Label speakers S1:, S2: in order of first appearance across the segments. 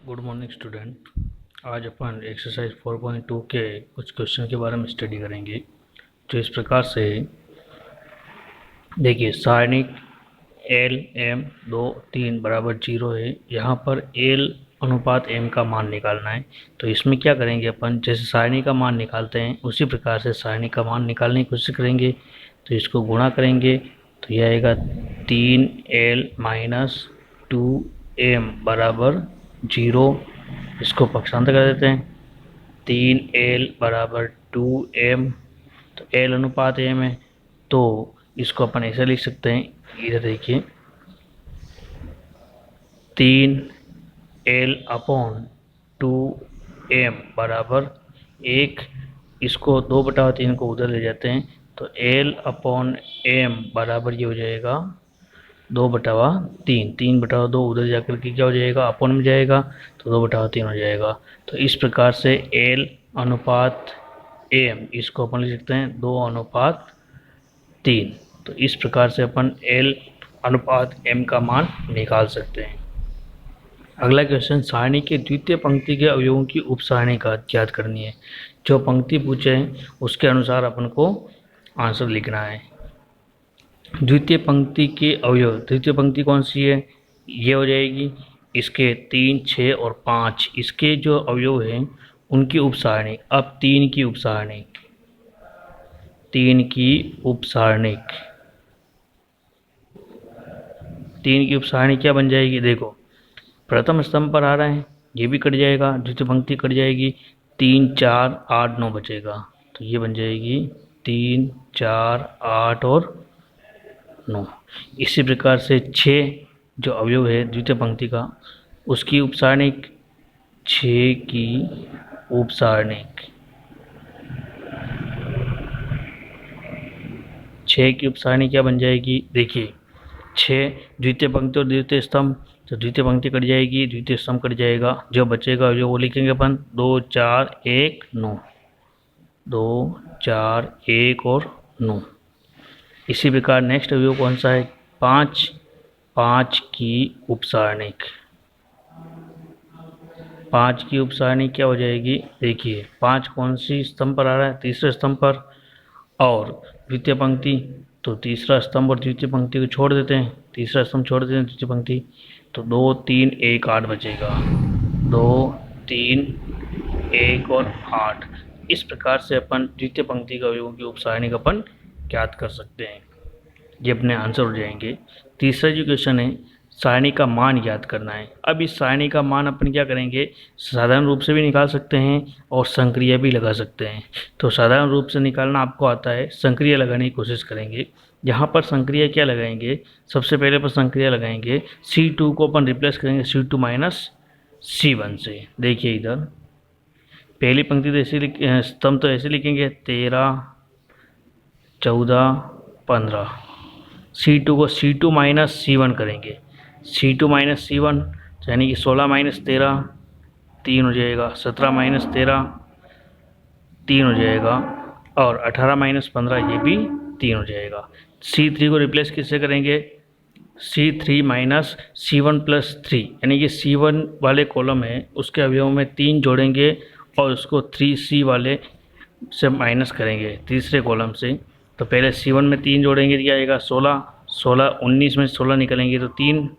S1: Good morning student. आज अपन exercise 4.2 के कुछ क्वेश्चन के बारे में स्टडी करेंगे जो इस प्रकार से देखिए। सारणिक एल एम 2 3 बराबर 0 है। यहाँ पर एल अनुपात एम का मान निकालना है। तो इसमें क्या करेंगे अपन, जैसे सारणी का मान निकालते हैं उसी प्रकार से सारणी का मान निकालने की कोशिश करेंगे। तो इसको गुणा करेंगे तो यह आएगा 3L माइनस 2M बराबर 0। इसको पक्षांतर कर देते हैं। 3L बराबर 2M, तो L अनुपात M है तो इसको अपन ऐसे लिख सकते हैं। इधर देखिए 3L अपॉन 2M बराबर 1। इसको 2/3 को उधर ले जाते हैं तो L अपॉन M बराबर ये हो जाएगा 2/3। 3/2 उधर जाकर के क्या हो जाएगा, अपॉन में जाएगा तो 2/3 हो जाएगा। तो इस प्रकार से L अनुपात M इसको अपन लिख सकते हैं 2/3। तो इस प्रकार से अपन L अनुपात M का मान निकाल सकते हैं। अगला क्वेश्चन, सारणी के द्वितीय पंक्ति के अवयवों की उप सारणी का ज्ञात करनी है। जो पंक्ति पूछे हैं उसके अनुसार अपन को आंसर लिखना है। द्वितीय पंक्ति के अवयव, द्वितीय पंक्ति कौन सी है, ये हो जाएगी। इसके 3 6 और 5 इसके जो अवयव हैं उनकी उप सारणी। अब 3 की उप सारणी, 3 की उप सारणी, 3 की उप सारणी क्या बन जाएगी, देखो प्रथम स्तंभ पर आ रहा है, ये भी कट जाएगा, द्वितीय पंक्ति कट जाएगी, 3 4 8 9 बचेगा। तो ये बन जाएगी 3 4 8 और 9। इसी प्रकार से 6 जो अवयव है द्वितीय पंक्ति का उसकी उप सारणी, 6 की उप सारणी, 6 की उप सारणी क्या बन जाएगी, देखिए 6 द्वितीय पंक्ति और द्वितीय स्तंभ, तो द्वितीय पंक्ति कट जाएगी, द्वितीय स्तंभ कट जाएगा, जो बचेगा जो वो लिखेंगे अपन 2 4 1 9, 2 4 1 और 9। इसी प्रकार नेक्स्ट अवयव कौन सा है, 5, 5 की उप सारणी, 5 की उप सारणी क्या हो जाएगी, देखिए 5 कौन सी स्तंभ पर आ रहा है, तीसरे स्तंभ पर, और द्वितीय पंक्ति तो तीसरा स्तंभ और द्वितीय पंक्ति को छोड़ देते हैं, तीसरा स्तंभ छोड़ देते हैं द्वितीय पंक्ति, तो 2 3 1 8 बचेगा, 2 3 1 और 8। इस प्रकार से अपन द्वितीय पंक्ति के अवयवों की उप सारणी का अपन ज्ञात कर सकते हैं। ये अपने आंसर हो जाएंगे। तीसरा जो क्वेश्चन है, सारणी का मान ज्ञात करना है। अब इस सारणी का मान अपन क्या करेंगे, साधारण रूप से भी निकाल सकते हैं और संक्रिया भी लगा सकते हैं। तो साधारण रूप से निकालना आपको आता है, संक्रिया लगाने की कोशिश करेंगे। यहाँ पर संक्रिया क्या लगाएंगे, सबसे पहले पर संक्रिया लगाएंगे, C2 को अपन रिप्लेस करेंगे C2 माइनस C1 से। देखिए इधर पहली पंक्ति तो ऐसे स्तंभ तो ऐसे लिखेंगे 13 14 15, C2 को C2 माइनस C1 करेंगे, C2 माइनस C1 यानी कि 16 माइनस 13 3 हो जाएगा, 17 माइनस 13 3 हो जाएगा, और 18 माइनस 15 ये भी 3 हो जाएगा। C3 को रिप्लेस किससे करेंगे, C3 माइनस C1 प्लस 3, यानी कि C1 वाले कॉलम है उसके अवयव में 3 जोड़ेंगे और उसको 3C वाले से माइनस करेंगे तीसरे कॉलम से। तो पहले C1 में 3 जोड़ेंगे तो क्या आएगा 16, 16 19 में 16 निकलेंगे तो 3,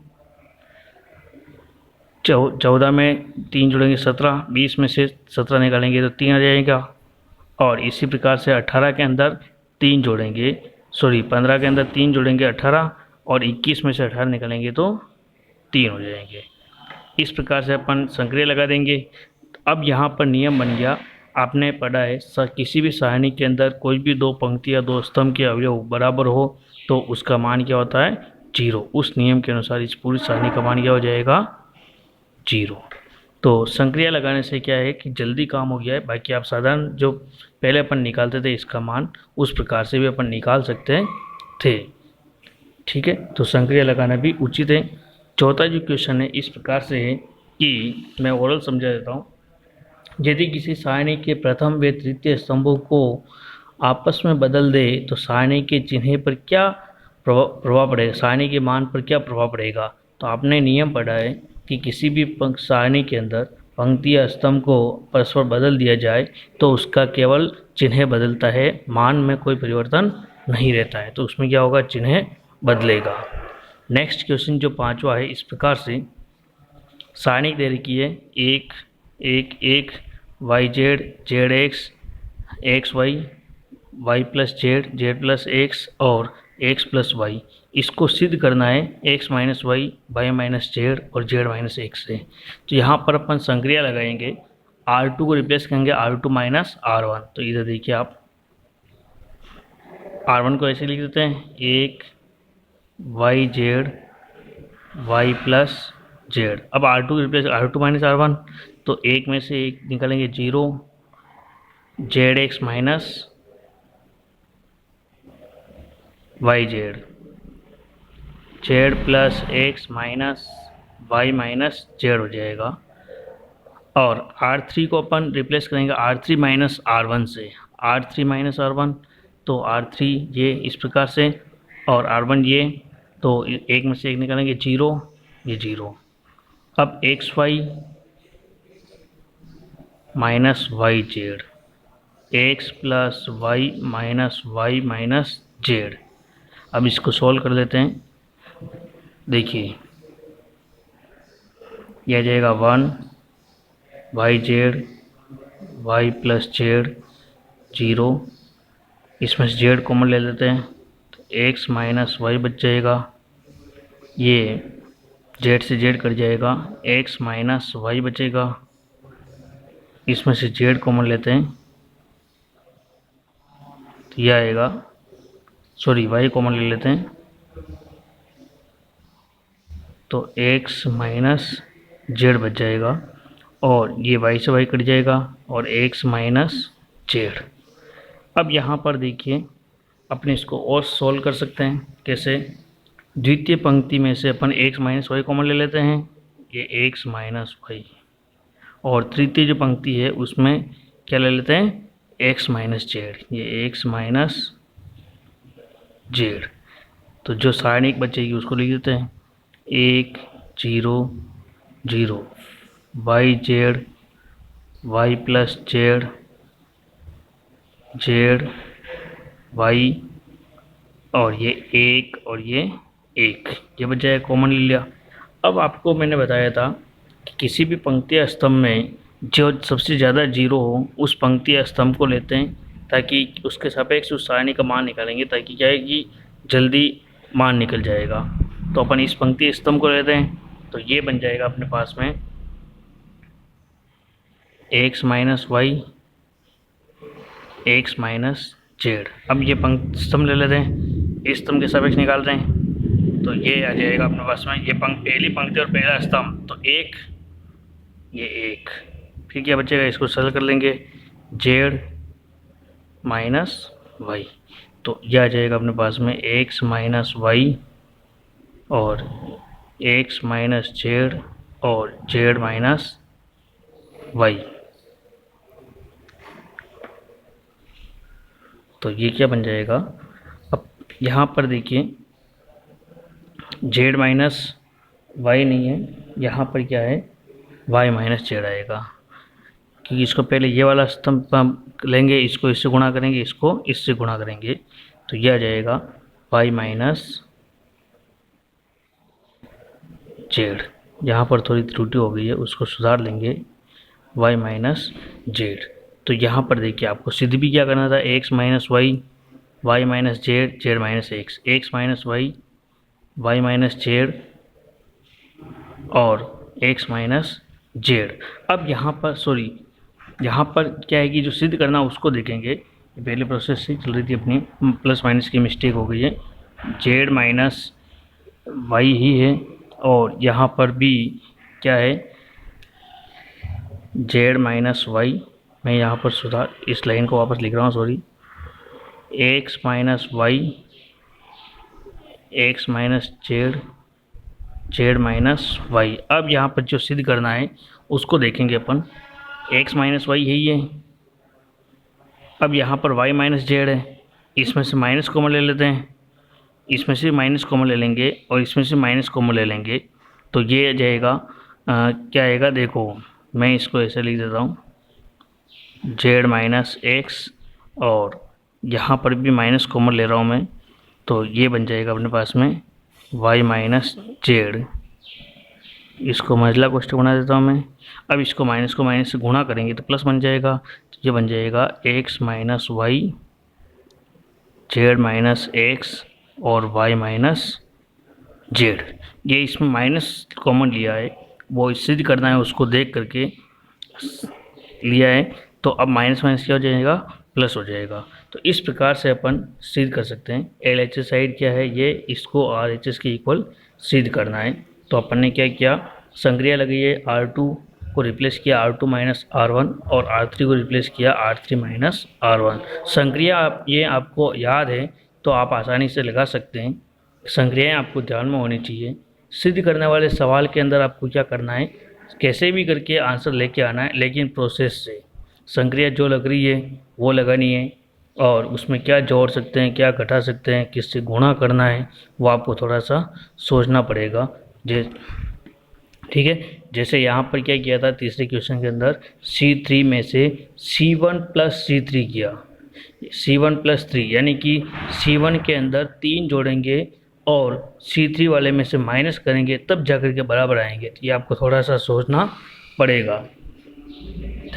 S1: 14 में 3 जोड़ेंगे 17, 20 में से 17 निकालेंगे तो 3 आ जाएगा। और इसी प्रकार से 18 के अंदर 3 जोड़ेंगे, 15 के अंदर 3 जोड़ेंगे 18, और 21 में से 18 निकालेंगे तो 3 हो जाएंगे। इस प्रकार से अपन संक्रिया लगा देंगे। अब यहाँ पर नियम बन गया, आपने पढ़ा है किसी भी सारणी के अंदर कोई भी 2 पंक्ति या 2 स्तंभ के अवयव बराबर हो तो उसका मान क्या होता है, 0। उस नियम के अनुसार इस पूरी सारणी का मान क्या हो जाएगा, 0। तो संक्रिया लगाने से क्या है कि जल्दी काम हो गया है। बाकी आप साधारण जो पहले अपन निकालते थे इसका मान, उस प्रकार से भी अपन निकाल सकते थे। ठीक है, तो संक्रिया लगाना भी उचित है। चौथा जो क्वेश्चन है इस प्रकार से है कि मैं ओरल समझा देता हूँ। यदि किसी सारणी के प्रथम व तृतीय स्तंभों को आपस में बदल दे तो सारणी के चिन्ह पर क्या प्रभाव पड़ेगा, सारणी के मान पर क्या प्रभाव पड़ेगा। तो आपने नियम पढ़ा है कि किसी भी सारणी के अंदर पंक्ति या स्तंभ को परस्पर बदल दिया जाए तो उसका केवल चिन्ह बदलता है, मान में कोई परिवर्तन नहीं रहता है। तो उसमें क्या होगा, चिन्ह बदलेगा। नेक्स्ट क्वेश्चन जो पांचवा है, इस प्रकार से सारणी दे रखी है 1 1 1 y z z x x y y plus z z plus x और एक्स प्लस वाई। इसको सिद्ध करना है x minus y minus z और जेड माइनस एक्स से। तो यहाँ पर अपन संक्रिया लगाएंगे, R2 को रिप्लेस करेंगे R2 माइनस R1। तो इधर देखिए आप R1 को ऐसे लिख देते हैं 1 y z y plus z. अब R2 replace R2 minus R1, तो एक में से एक निकालेंगे 0 z x minus y z z plus x minus y minus z हो जाएगा। और R3 को अपन रिप्लेस करेंगे R3 माइनस R1 से, R3 माइनस R1, तो R3 ये इस प्रकार से और R1 ये, तो एक में से एक निकालेंगे 0 ये 0। अब x y minus y z x plus y minus z. अब इसको सॉल्व कर लेते हैं। देखिए यह आ जाएगा 1 y z y plus z 0, इसमें से जेड कॉमन ले लेते हैं तो एक्स माइनस वाई बच जाएगा, ये जेड से जेड कट जाएगा, एक्स माइनस वाई बचेगा, इसमें से जेड कॉमन लेते हैं तो यह आएगा, सॉरी वाई कॉमन ले लेते हैं तो x माइनस जेड बच जाएगा और ये y से y कट जाएगा और x माइनस जेड। अब यहाँ पर देखिए अपने इसको और सॉल्व कर सकते हैं। कैसे, द्वितीय पंक्ति में से अपन x माइनस वाई कॉमन ले लेते हैं, ये x माइनस वाई, और तृतीय जो पंक्ति है उसमें क्या ले लेते हैं x माइनस जेड, ये x माइनस जेड। तो जो सारणी बचेगी उसको लिख देते हैं 1 0 0 y z y plus z z y और ये 1 और ये 1, ये बच जाएगा, कॉमन ले लिया। अब आपको मैंने बताया था कि किसी भी पंक्ति या स्तंभ में जो सबसे ज़्यादा जीरो हो उस पंक्ति या स्तंभ को लेते हैं, ताकि उसके सापेक्ष उस सारणी का मान निकालेंगे, ताकि क्या है कि जल्दी मान निकल जाएगा। तो अपन इस पंक्ति स्तंभ को लेते हैं, तो ये बन जाएगा अपने पास में x minus y x minus z. अब ये पंक्ति स्तंभ ले लेते हैं, इस स्तंभ के सापेक्ष निकालते हैं तो ये आ जाएगा अपने पास में, ये पहली पंक्ति और पहला स्तंभ, तो एक ये एक, फिर क्या बचेगा, इसको सरल कर लेंगे जेड माइनस वाई, तो यह आ जाएगा अपने पास में एक्स माइनस वाई और एक्स माइनस जेड और जेड माइनस वाई। तो ये क्या बन जाएगा, अब यहाँ पर देखिए जेड माइनस वाई नहीं है, यहाँ पर क्या है वाई माइनस जेड आएगा, क्योंकि इसको पहले ये वाला स्तंभ लेंगे, इसको इससे गुणा करेंगे, इसको इससे गुणा करेंगे, तो यह आ जाएगा वाई माइनस जेड। यहाँ पर थोड़ी त्रुटि हो गई है, उसको सुधार लेंगे वाई माइनस जेड। तो यहाँ पर देखिए आपको सिद्ध भी क्या करना था, x minus y minus z z minus x minus y minus z और एक्स माइनस जेड। अब यहाँ पर सॉरी, यहाँ पर क्या है कि जो सिद्ध करना उसको देखेंगे, पहले प्रोसेस से चल रही थी अपनी, प्लस माइनस की मिस्टेक हो गई है, जेड माइनस वाई ही है और यहाँ पर भी क्या है जेड माइनस वाई। मैं यहाँ पर सुधार इस लाइन को वापस लिख रहा हूँ, sorry, x minus y x minus z z minus y. अब यहाँ पर जो सिद्ध करना है उसको देखेंगे अपन, एक्स माइनस वाई यही है, अब यहाँ पर वाई माइनस जेड है, इसमें से माइनस कॉमन ले लेते हैं, इसमें से माइनस कॉमन ले लेंगे और इसमें से माइनस कॉमन ले लेंगे, तो ये आ जाएगा क्या आएगा देखो, मैं इसको ऐसे लिख देता हूँ, जेड माइनस एक्स, और यहाँ पर भी माइनस कॉमन ले रहा हूँ मैं, तो ये बन जाएगा अपने पास में वाई माइनस जेड। इसको मंझला कोष्ठक बना देता हूँ मैं। अब इसको माइनस को माइनस से गुणा करेंगे तो प्लस बन जाएगा, तो ये बन जाएगा x minus y, z minus x और वाई माइनस जेड। ये इसमें माइनस कॉमन लिया है, वो सिद्ध करना है उसको देख करके लिया है, तो अब माइनस माइनस क्या हो जाएगा, प्लस हो जाएगा। तो इस प्रकार से अपन सिद्ध कर सकते हैं एल एच एस साइड क्या है ये, इसको आर एच एस के इक्वल सिद्ध करना है। तो अपन ने क्या किया, संक्रिया लगी है, R2 को रिप्लेस किया R2 माइनस R1 और R3 को रिप्लेस किया R3 माइनस R1। संक्रिया ये आपको याद है तो आप आसानी से लगा सकते हैं, संक्रियाएँ आपको ध्यान में होनी चाहिए। सिद्ध करने वाले सवाल के अंदर आपको क्या करना है, कैसे भी करके आंसर लेके आना है, लेकिन प्रोसेस से। संक्रिया जो लग रही है वो लगानी है, और उसमें क्या जोड़ सकते हैं, क्या घटा सकते हैं, किससे गुणा करना है, वो आपको थोड़ा सा सोचना पड़ेगा। ठीक है, जैसे यहाँ पर क्या किया था तीसरे क्वेश्चन के अंदर, C3 में से C1 प्लस C3 किया, C1 प्लस 3 यानी कि C1 के अंदर 3 जोड़ेंगे और C3 वाले में से माइनस करेंगे तब जाकर के बराबर आएंगे। तो ये आपको थोड़ा सा सोचना पड़ेगा।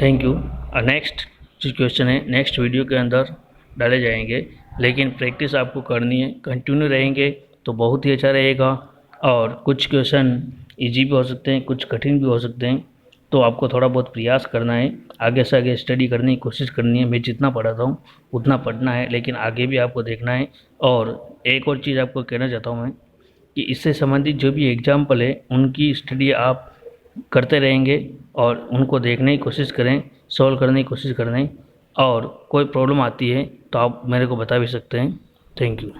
S1: Thank you. नेक्स्ट जो क्वेश्चन है नेक्स्ट वीडियो के अंदर डाले जाएंगे, लेकिन प्रैक्टिस आपको करनी है, कंटिन्यू रहेंगे तो बहुत ही अच्छा रहेगा। और कुछ क्वेश्चन इजी भी हो सकते हैं, कुछ कठिन भी हो सकते हैं, तो आपको थोड़ा बहुत प्रयास करना है, आगे से आगे स्टडी करने की कोशिश करनी है। मैं जितना पढ़ाता हूँ उतना पढ़ना है, लेकिन आगे भी आपको देखना है। और एक और चीज़ आपको कहना चाहता हूँ मैं कि इससे संबंधित जो भी एग्जाम्पल है उनकी स्टडी आप करते रहेंगे और उनको देखने की कोशिश करें, सॉल्व करने की कोशिश करें, और कोई प्रॉब्लम आती है तो आप मेरे को बता भी सकते हैं। Thank you.